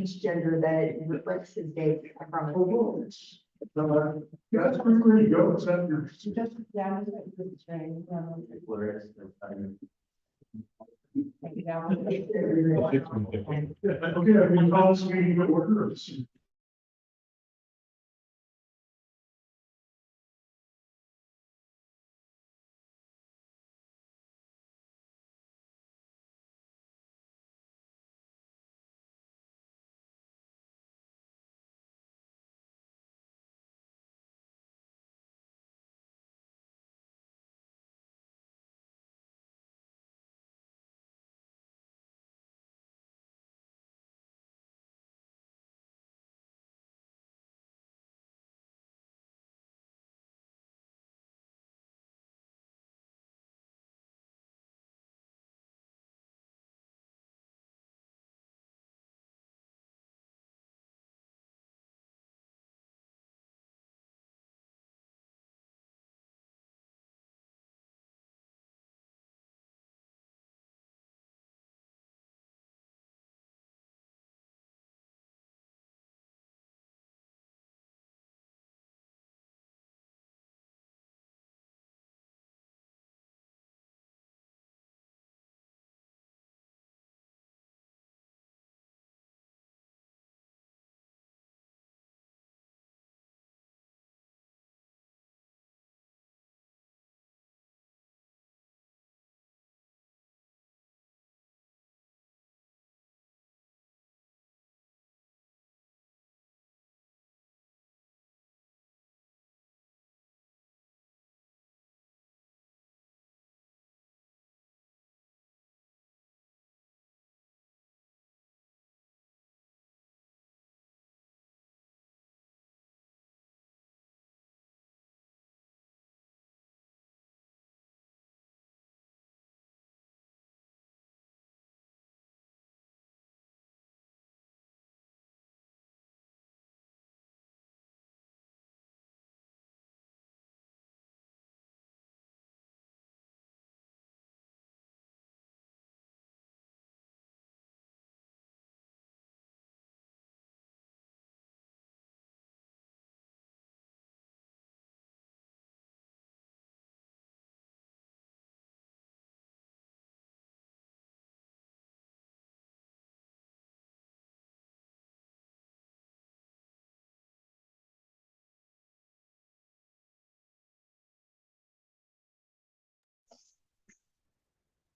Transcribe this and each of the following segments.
each gender that reflects his date from it. That's where you go, accept your. Just, yeah, I'm just gonna put the train, take it down. Okay, I mean, call this meeting to order.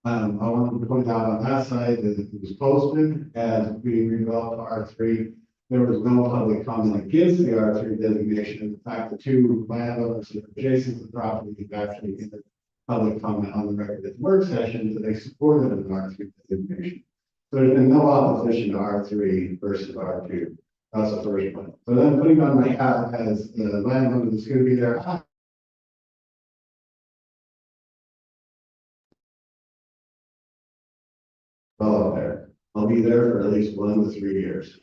I wanted to point out on that side that it was posted as being redeveloped to R3. There was no public comment against the R3 designation. In fact, the two landowners that are adjacent to the property have actually given public comment on the record at the work session that they supported an R3 designation. So there's been no opposition to R3 versus R2. That's the first one. So then putting on my hat as the landowner that's going to be there. Well, up there. I'll be there for at least 1 to 3 years.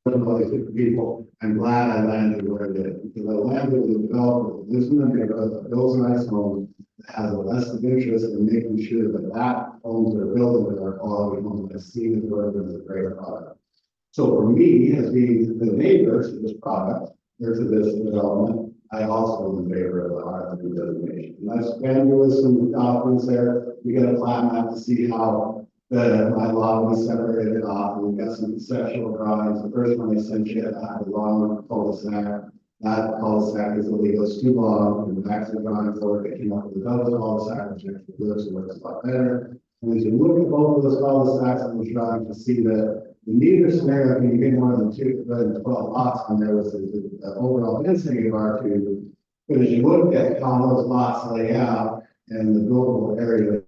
All these different people, I'm glad I landed where I did, because I landed with a developer, this is going to builds a nice home, that has a vested interest in making sure that that homes that are building with our quality homes, that seen as where there's a great product. So for me, as being the neighbor to this product, or to this development, I also am in favor of the R3 designation. And I've spent with some documents there. We get a plan map to see how my lot was separated off. And we've got some conceptual drawings. The first one I sent you, I had a long cul-de-sac. That cul-de-sac is illegal, it's too long. And the back of the drawing board, they came up with a double cul-de-sac, which actually works a lot better. And as you look at both of those cul-de-sacs on the drawing, to see that in neither scenario can you get more than 12 lots, and there was the overall density of R2. But as you look at how those lots lay out and the buildable area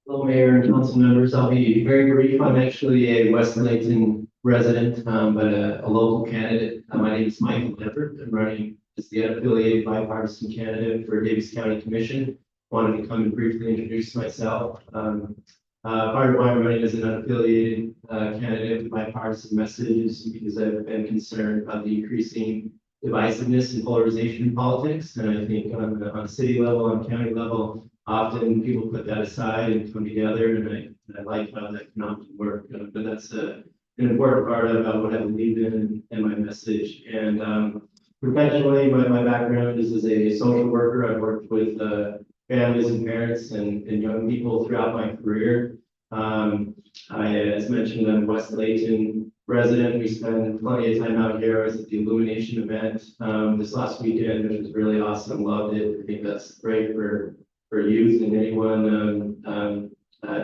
Hello, Mayor and council members. I'll be very brief. I'm actually a West Layton resident, but a local candidate. My name is Michael Leppert. I'm running as the unaffiliated bipartisan candidate for Davis County Commission. Wanted to come and briefly introduce myself. Part of why I'm running as an unaffiliated candidate with bipartisan messages because I've been concerned about the increasing divisiveness and polarization in politics. And I think on a city level, on county level, often people put that aside and come together, and I like how that can often work. But that's an important part of what I believe in and my message. And professionally, my background is as a social worker. I've worked with families and parents and young people throughout my career. As mentioned, I'm a West Layton resident. We spend plenty of time out here. I was at the Illumination event this last weekend, which was really awesome. Loved it. I think that's great for youth and anyone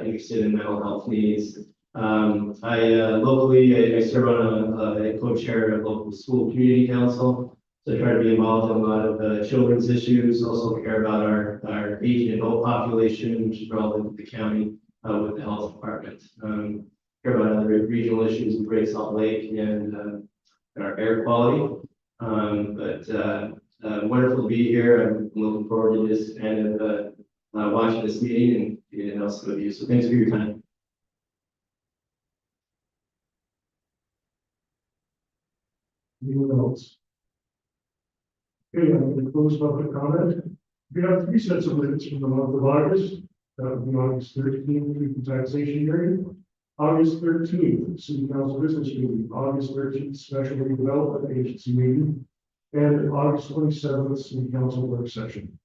interested in mental health needs. Locally, I serve on a co-chair of local school community council. So I try to be involved in a lot of children's issues, also care about our aging adult population, which is relevant to the county with the health department. Care about other regional issues in Great Salt Lake and our air quality. Wonderful to be here. I'm looking forward to this and watching this meeting and getting to know some of you. So thanks for your time. Anyone else? Okay, I'm going to close public comment. We have 3 sets of minutes from the month of August. That would be August 13th, the taxation hearing. August 13th, City Council business meeting. August 13th, Special Redevelopment Agency meeting. And August 27th, City Council work session.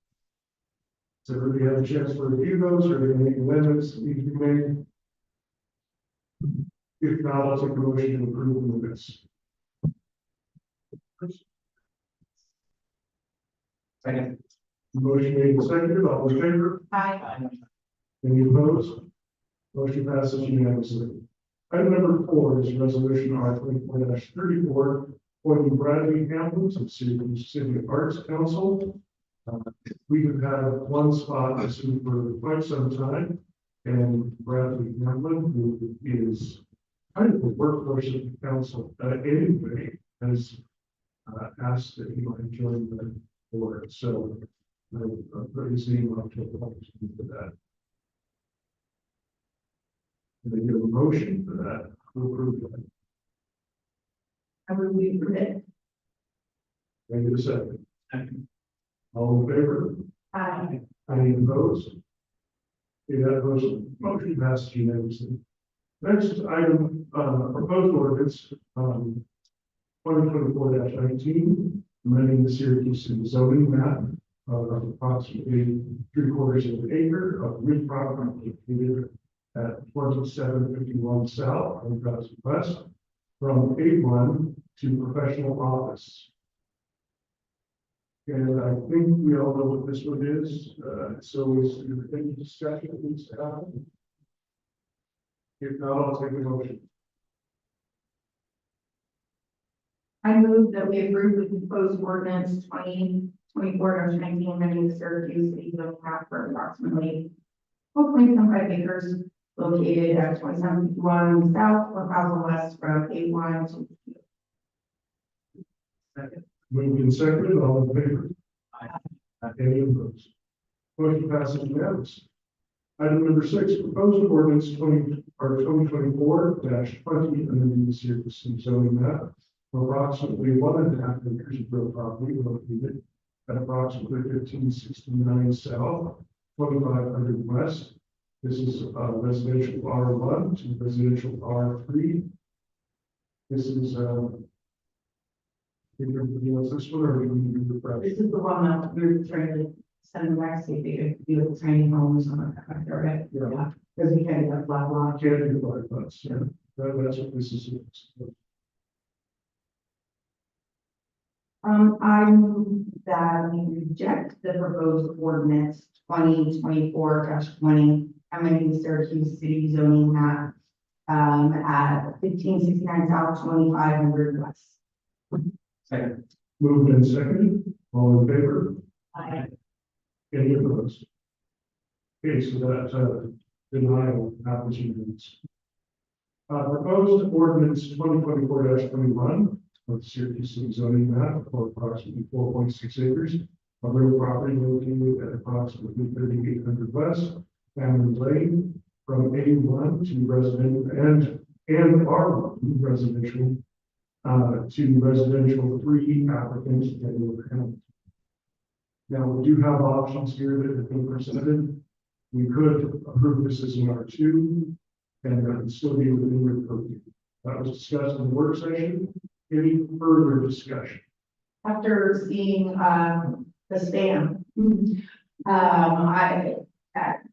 So everybody have a chance to review those or any amendments that need to be made. If not, I'll take a motion to approve the minutes. Second. Motion made and seconded, all in favor? Aye. Any opposed? Motion passes unanimously. Item number 4 is resolution R 24-34, appointing Bradley Hamlin to the Syracuse City Arts Council. We have had one spot this week for quite some time, and Bradley Hamlin, who is kind of the workhorse of the council, anyway, has asked that he might join the board. So I'll put his name up to the public for that. Can I get a motion for that? To approve that? I would be permitted. Can I get a second? All in favor? Aye. Any opposed? Okay, that motion passes unanimously. Next item, proposed ordinance, 2024-19, amending the Syracuse City zoning map of approximately 3/4 of an acre of real property located at 2751 South, 1,000 West, from A1 to professional office. And I think we all know what this one is. So is there any discussion that needs to happen? If not, I'll take a motion. I move that we approve the proposed ordinance 2024-19, amending the Syracuse City zoning map for approximately 4.75 acres located at 2751 South, 1,000 West, from A1 to. Second. Moved and seconded, all in favor? Any opposed? Motion passes unanimously. Item number 6, proposed ordinance 2024-20, amending the Syracuse City zoning map for approximately 1.5 acres of real property located at approximately 1569 South, 2500 West. This is residential R1 to residential R3. This is this one, or do we need to refresh? This is the one that we're trying to send back, see if they could do with tiny homes on the back there, right? Yeah. Because we kind of have flat lot. Can't do like that, yeah. That's what this is. I move that we reject the proposed ordinance 2024-20, amending the Syracuse City zoning map at 1569 South, 2500 West. Second. Moved and seconded, all in favor? Aye. Any opposed? Okay, so that Denial happens unanimously. Proposed ordinance 2024-21 of Syracuse City zoning map for approximately 4.6 acres of real property located at approximately 3,800 West Family Lane from A1 to residential and R1 residential to residential 3 applicants that will have. Now, we do have options here that have been presented. We could approve this as an R2 and that would still be within your purview. That was discussed in the work session. Any further discussion? After seeing, the span,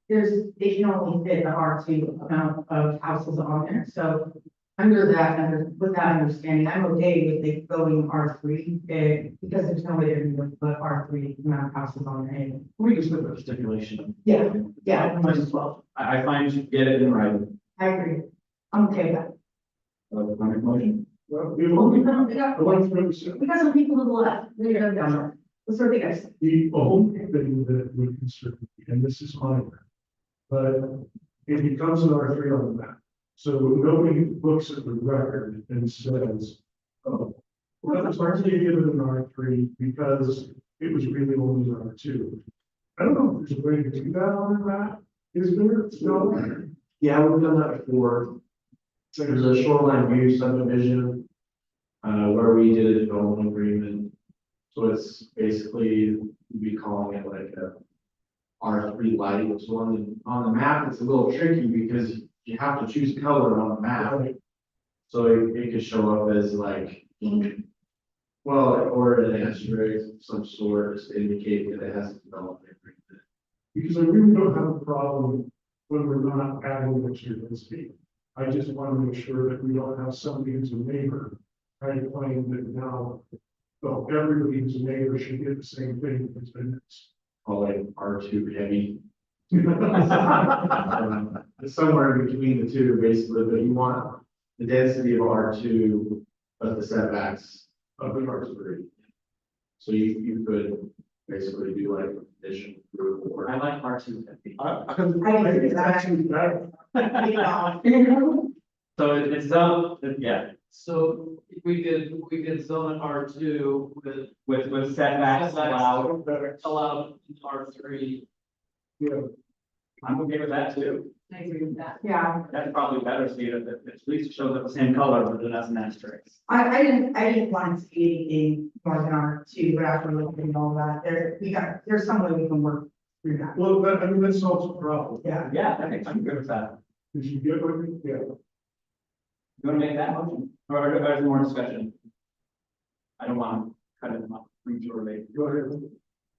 they can only fit the R2 amount of houses on there, so with that understanding, I'm okay with it going R3, because there's no way they're gonna put R3 amount of houses on there. Anyway. We just put a stipulation. Yeah, might as well. I find you get it in writing. I agree. I'm okay with that. I make a motion. Well, We got the some people to the left. What's the guys? only thing that we consider, and this is minor, but it becomes an R3 on the map. So nobody looks at the record and says, oh, well, it's hardly given an R3 because it was really only an R2. I don't know if there's a way to do that on the map. Is there? No. Yeah, we've done that before. There's a shoreline view subdivision, where we did a development agreement. So it's basically, we'd be calling it like a R3 light. So on the map, it's a little tricky because you have to choose color on the map. So it could show up as like, well, or an asterisk of some sort, just to indicate that it has a development agreement. Because I really don't have a problem when we're not adding extra density. I just want to make sure that we don't have somebody who's a neighbor trying to claim that now, well, everybody who's a neighbor should get the same thing as it's. Call it R2 heavy. Somewhere in between the two, basically, but you want the density of R2, but the setbacks of the R3. So you could basically do like addition group or. I like R2. I think it's actually better. So it's yeah, So we could zone an R2 with setbacks allowed. allowed in R3. Yeah. I'm okay with that too. I agree with that. Yeah, That's probably better, so you at least it shows up the same color, but it has an asterisk. I didn't want to see anything more than R2, but after looking at all that, there's some way we can work through that. Well, that solves the problem. Yeah. Yeah, I think I'm good with that. Did you get what you, yeah. You want to make that motion, or is there more discussion? I don't want to cut it off prematurely. Go ahead.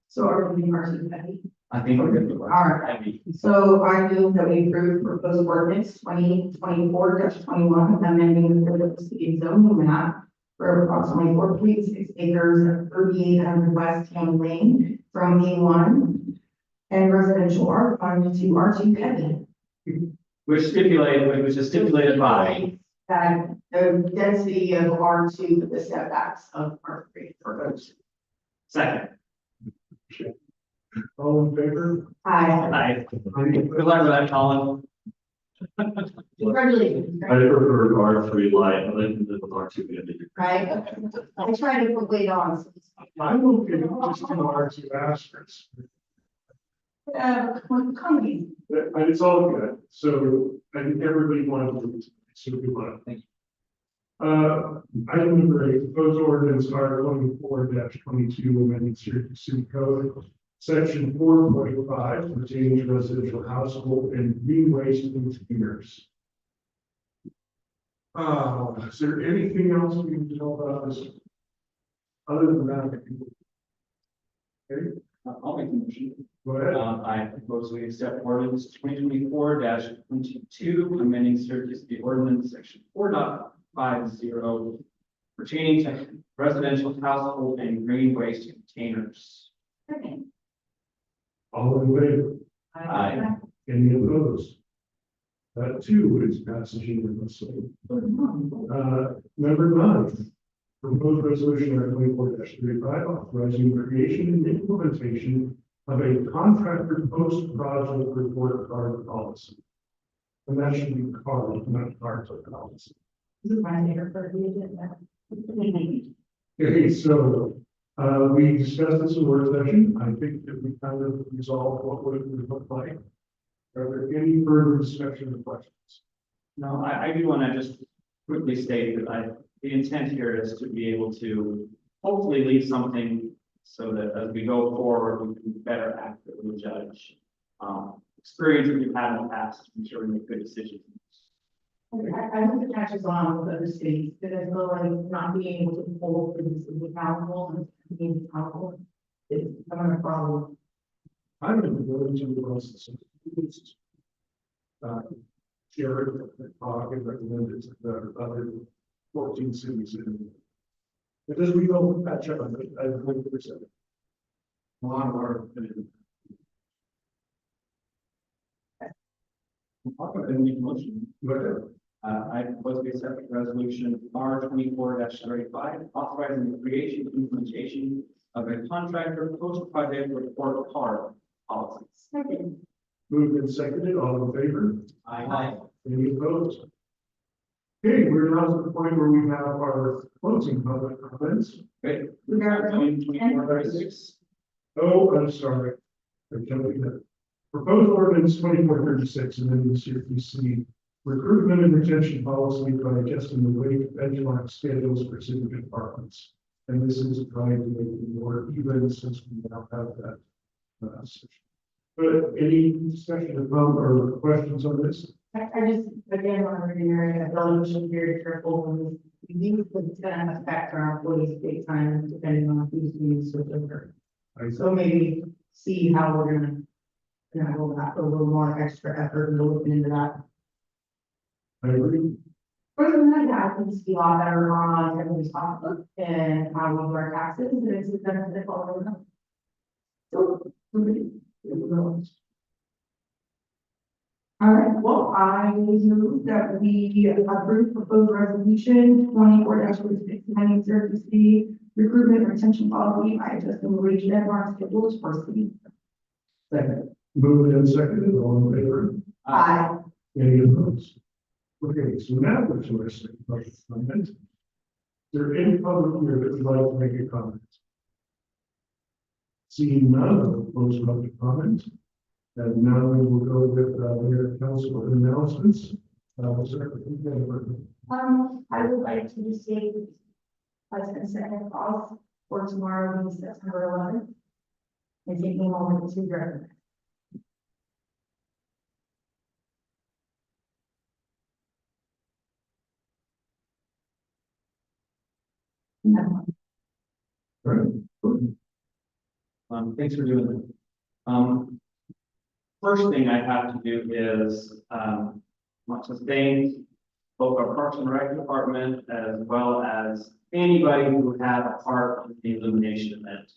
So are we R2 heavy? I think we're good with All right. heavy. So I move that we approve proposed ordinance 2024-21, amending the Syracuse City zoning map for approximately 4.6 acres of 3,800 West Town Lane from A1 and residential R1 to R2 heavy. Which is stipulated by. That the density of R2 with the setbacks of R3. Second. All in favor? Hi. Good luck with that, Colin. Congratulations. I prefer R3 light, I like the R2 heavy. Right? I try to put weight on. I'm okay with just an R2 asterisk. Comedy. But it's all good. So I think everybody wanted to, so we want to thank you. Item number 8, proposed ordinance R24-22 amending Syracuse City Code, section 4.5 pertaining to residential household and green waste containers. Is there anything else we need to know about this? Other than that, okay, I'll make the motion. go ahead. I propose we accept ordinance 2024-22, amending Syracuse City Ordinance Section 4.50 pertaining to residential household and green waste containers. All in favor? Aye. Any opposed? That too is passage unanimously. Number 9, proposed resolution R24-35 authorizing the creation and implementation of a contractor post-project report card policy. And that should be cars, not cars or cars. This is my favorite part of the agenda. Okay, so, we discussed this in work session. I think that we kind of resolved what would it look like. Are there any further discussion or questions? No, I do want to just quickly state that the intent here is to be able to hopefully leave something so that as we go forward, we can better accurately judge, experience that we've had in the past, to ensure we make good decisions. I hope it catches on with other cities, because I feel like not being able to pull for this is accountable and being accountable is becoming a problem. I don't know into the process. Jared, and recommended the other 14 cities in. But as we go catch up, I 100%. A lot of our opinion. I'll go ahead and make a motion. But I propose we accept resolution R 24-35, authorizing the creation and implementation of a contractor post-project report card policy. Second. moved and seconded, all in favor? Aye. Any opposed? Okay, we're now to the point where we have our closing public comments. Great. We got 24-36. Oh, I'm sorry. I'm jumping ahead. Proposed ordinance 2436 amending the Syracuse City recruitment and retention policy by adjusting the wage benchmark schedules for city departments. And this is trying to make it more even since we now have that. Session. But any discussion about or questions on this? I just, again, want to reiterate, I feel like we should be very careful when we use it's gonna affect our employees big time, depending on who's being switched over. So maybe see how we're gonna go back a little more extra effort and looking into that. I agree. Further than that, I think it's a lot better on everybody's pocketbook and how we do our taxes, and it's a benefit for all of them. So, all right, well, I move that we approve proposed resolution 24-36 amending Syracuse City recruitment and retention policy by adjusting the wage benchmark schedules for city. Second. Moved and seconded, all in favor? Aye. Any opposed? Okay, so now we're to our second public comment. Is there any public here that would like to make a comment? Seeing none, I will close public comment. And now we will go with mayor council announcements. Sir, I would like to just say, as consent calls for tomorrow, being September 11th. And taking a moment to recognize. No. Thanks for doing that. First thing I have to do is, want to thank both our Parks and Rec department as well as anybody who had a part in the illumination event.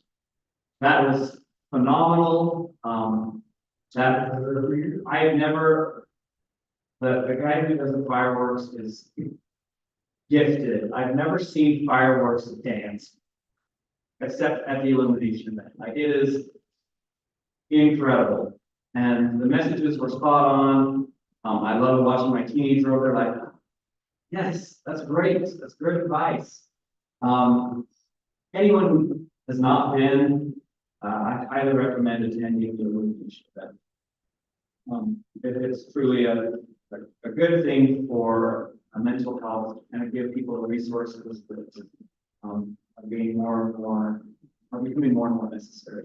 That was phenomenal. That I have never, the guy who does the fireworks is gifted. I've never seen fireworks dance except at the illumination event. Like, it is incredible. And the messages were spot on. I love watching my teenager over there like, yes, that's great. That's great advice. Anyone who has not been, I highly recommend attending the illumination event. It's truly a good thing for mental health, and give people the resources that are being are becoming more and more necessary.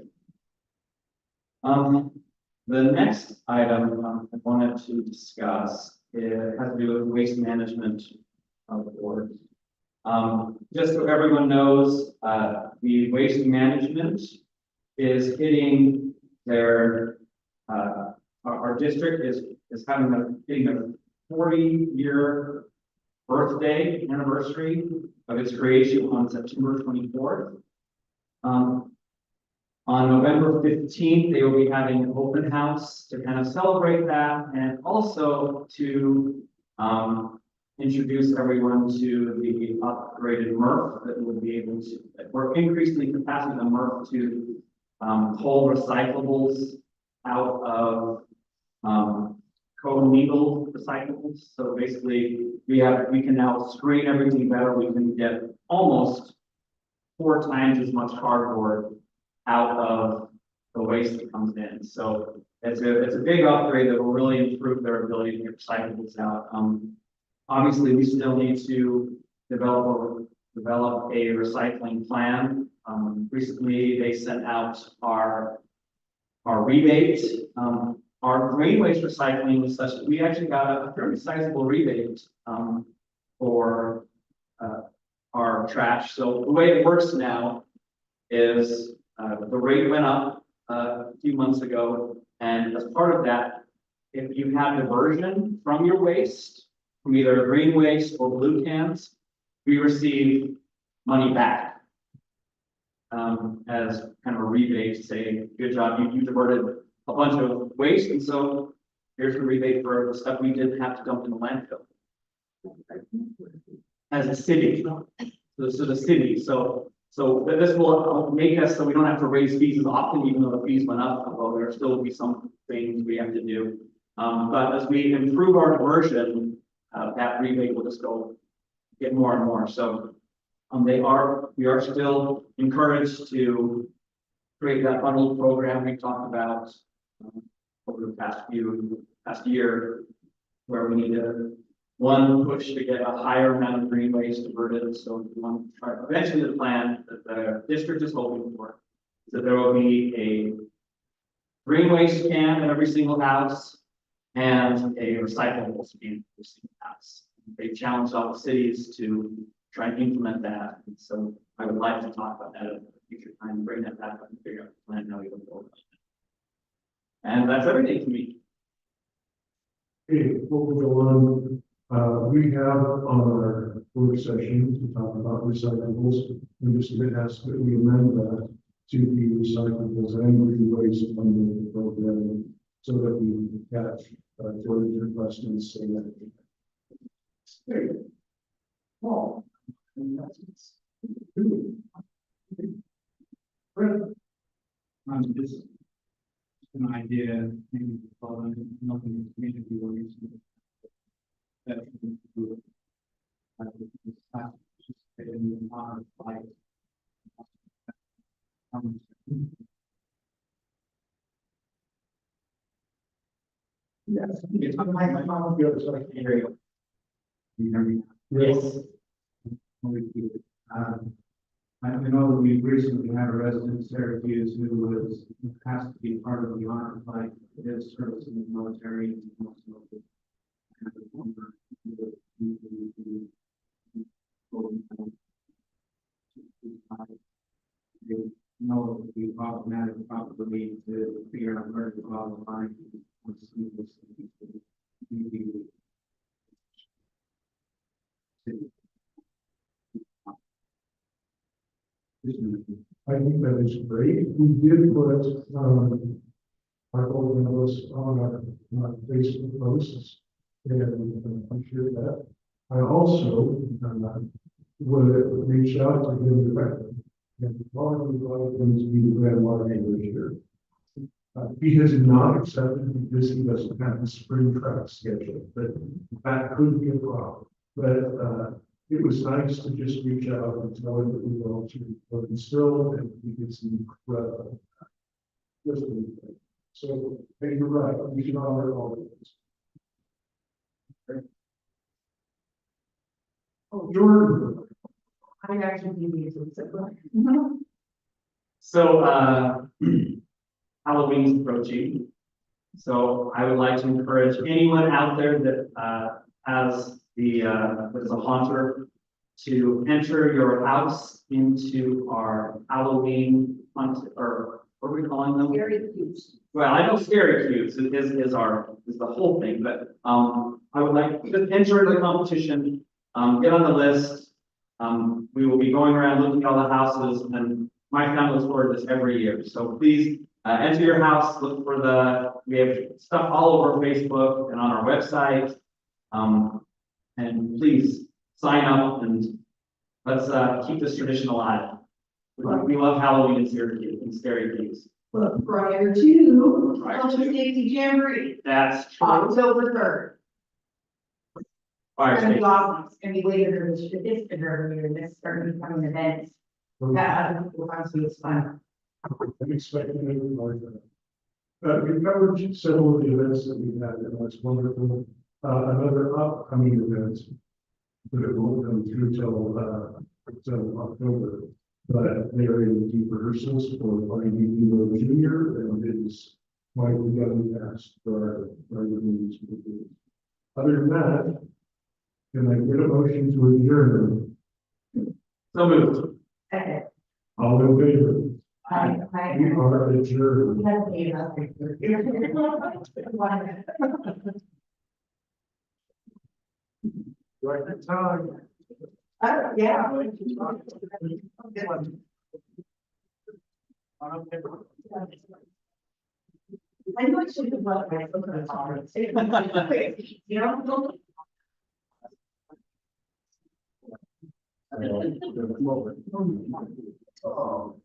The next item I wanted to discuss, it has to do with waste management of the board. Just so everyone knows, the waste management is hitting their, our district is hitting a 40-year birthday anniversary of its creation on September 24th. On November 15th, they will be having an open house to kind of celebrate that, and also to introduce everyone to the upgraded MRF that will be able to, we're increasing the capacity of the MRF to pull recyclables out of co-mingled recyclables. So basically, we can now screen everything better. We can get almost 4 times as much cardboard out of the waste that comes in. So it's a big upgrade that will really improve their ability to get recyclables out. Obviously, we still need to develop a recycling plan. Recently, they sent out our rebate. Our green waste recycling was such that we actually got a very sizable rebate for our trash. So the way it works now is the rate went up a few months ago, and as part of that, if you have diversion from your waste, from either green waste or blue cans, we receive money back as kind of a rebate to say, good job, you diverted a bunch of waste, and so here's a rebate for the stuff we didn't have to dump in the landfill. As a city, so the city, so this will make us so we don't have to raise fees as often, even though the fees went up. Although there still will be some things we have to do, but as we improve our diversion, that rebate will just get more and more. So we are still encouraged to create that bundled program we talked about over the past year, where we need to push to get a higher amount of green waste diverted. So eventually the plan that the district is hoping for is that there will be a green waste can in every single house and a recyclable can in every single house. They challenged all the cities to try and implement that. And so I would like to talk about that at a future time, bring that back up and figure out the plan how we go forward. And that's everything to me. Okay, before we go on, we have on our work session to talk about recyclables, and this bit has that we amend that to be recyclables and green waste under the program, so that we can catch Jordan's request and say that. Okay. Paul. Just an idea, maybe following nothing community oriented. That can do Yes. It's on my microphone. The other side. Here you it. Yes. I know that we recently had a resident in Syracuse who has to be part of the army, like his service in the military. And also they know it would be automatic probably to figure out where to qualify. I think that is great. We did put, our old list on our Facebook posts, and I'm sure that. I also, would reach out to him directly, and probably like him to be the Grand Marshal this year. He has not accepted because he doesn't have the spring track schedule, but that could be a problem. But, it was nice to just reach out and tell him that we want to put him still, and he gets some incredible. So, hey, you're right, we should honor all of this. Oh, Jordan. I actually do these with separate. So, Halloween's approaching. So I would like to encourage anyone out there that has that is a haunter to enter your house into our Halloween hunt, or what are we calling them? Very cute. Well, I know Scary Cubes is the whole thing, but I would like to enter the competition, get on the list. We will be going around looking at all the houses, and my family looks forward to this every year. So please enter your house, look for we have stuff all over Facebook and on our website. And please sign up and let's keep this tradition alive. We love Halloween in Syracuse and Scary Cubes. But prior to Prior Public to. Safety Jamboree, That's true. October third. Fire It's gonna be station. awesome. It's gonna be later than it's been earlier. This starting becoming events. That other people want to see it's fun. I'm expecting it like that. We covered several of the events that we had, and that's wonderful. Another upcoming event that won't come through till October. But they are in deep rehearsals for finding Evo Junior, and it is quite the young cast for our meetings. Other than that, can I get a motion to adjourn? So moved. Okay. All in favor? I. We are adjourned. Right time. Yeah. I know I should have left my book on the You know? Oh.